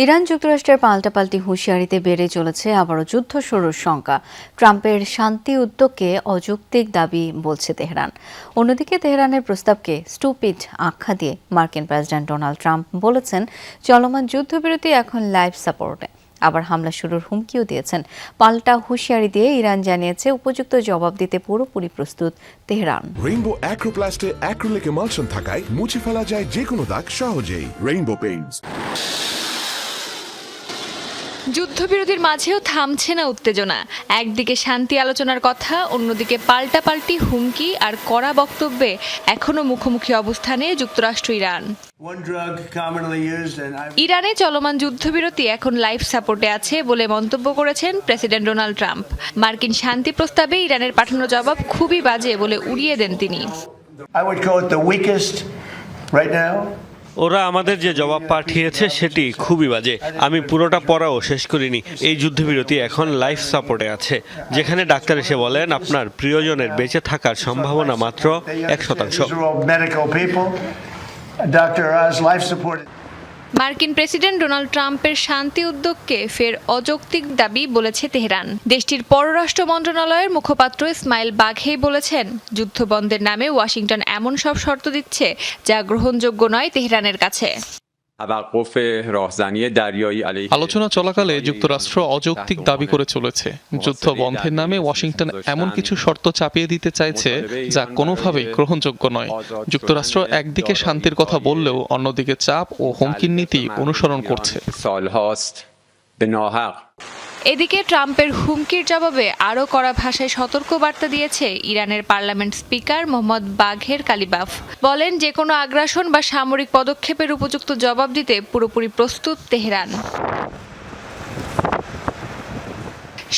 Iran যুক্তরাষ্ট্রের পাল্টাপাল্টি হুঁশিয়ারিতে বেড়ে চলেছে আবারও যুদ্ধ শুরুর শঙ্কা। ট্রাম্পের শান্তি উদ্যোগকে অযৌক্তিক দাবি বলছে তেহরান। অন্যদিকে তেহরানের প্রস্তাবকে স্টুপিড আখ্যা দিয়ে মার্কিন প্রেসিডেন্ট ডোনাল্ড ট্রাম্প বলেছেন চলমান যুদ্ধবিরতি এখন লাইফ সাপোর্টে। আবার হামলা শুরুর হুমকিও দিয়েছেন। পাল্টা হুঁশিয়ারি দিয়ে ইরান জানিয়েছে উপযুক্ত জবাব দিতে পুরোপুরি প্রস্তুত তেহরান। রেইনবো অ্যাক্রোপ্লাস্টে অ্যাক্রিলিক এমালশন থাকায় মুছে ফেলা যায় যে কোনো দাগ সহজেই। Rainbow Paints. যুদ্ধবিরতির মাঝেও থামছে না উত্তেজনা। একদিকে শান্তি আলোচনার কথা, অন্যদিকে পাল্টাপাল্টি হুমকি আর কড়া বক্তব্যে এখনো মুখোমুখি অবস্থানে যুক্তরাষ্ট্র ইরান। ইরানে চলমান যুদ্ধবিরতি এখন লাইফ সাপোর্টে আছে বলে মন্তব্য করেছেন প্রেসিডেন্ট ডোনাল্ড ট্রাম্প। মার্কিন শান্তি প্রস্তাবে ইরানের পাঠানো জবাব খুবই বাজে বলে উড়িয়ে দেন তিনি। ওরা আমাদের যে জবাব পাঠিয়েছে সেটি খুবই বাজে। আমি পুরোটা পড়াও শেষ করিনি। এই যুদ্ধবিরতি এখন লাইফ সাপোর্টে আছে, যেখানে ডাক্তার এসে বলেন আপনার প্রিয়জনের বেঁচে থাকার সম্ভাবনা মাত্র 1%। মার্কিন প্রেসিডেন্ট ডোনাল্ড ট্রাম্পের শান্তি উদ্যোগকে ফের অযৌক্তিক দাবি বলেছে তেহরান। দেশটির পররাষ্ট্র মন্ত্রণালয়ের মুখপাত্র ইসমাইল বাঘেই বলেছেন যুদ্ধবন্ধের নামে ওয়াশিংটন এমন সব শর্ত দিচ্ছে যা গ্রহণযোগ্য নয় তেহরানের কাছে। আলোচনা চলাকালে যুক্তরাষ্ট্র অযৌক্তিক দাবি করে চলেছে। যুদ্ধ বন্ধের নামে ওয়াশিংটন এমন কিছু শর্ত চাপিয়ে দিতে চাইছে যা কোনোভাবেই গ্রহণযোগ্য নয়। যুক্তরাষ্ট্র একদিকে শান্তির কথা বললেও অন্যদিকে চাপ ও হুমকির নীতি অনুসরণ করছে। এদিকে ট্রাম্পের হুমকির জবাবে আরও কড়া ভাষায় সতর্ক বার্তা দিয়েছে ইরানের পার্লামেন্ট স্পিকার মোহাম্মদ বাঘের কালিবাফ। বলেন যে কোনো আগ্রাসন বা সামরিক পদক্ষেপের উপযুক্ত জবাব দিতে পুরোপুরি প্রস্তুত তেহরান।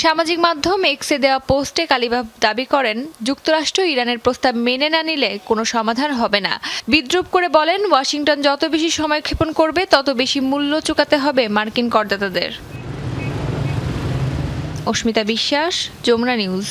সামাজিক মাধ্যম এক্সে দেওয়া পোস্টে কালিবাফ দাবি করেন যুক্তরাষ্ট্র ইরানের প্রস্তাব মেনে না নিলে কোনো সমাধান হবে না। বিদ্রূপ করে বলেন ওয়াশিংটন যত বেশি সময়ক্ষেপণ করবে তত বেশি মূল্য চুকাতে হবে মার্কিন করদাতাদের। অস্মিতা বিশ্বাস, যমুনা নিউজ।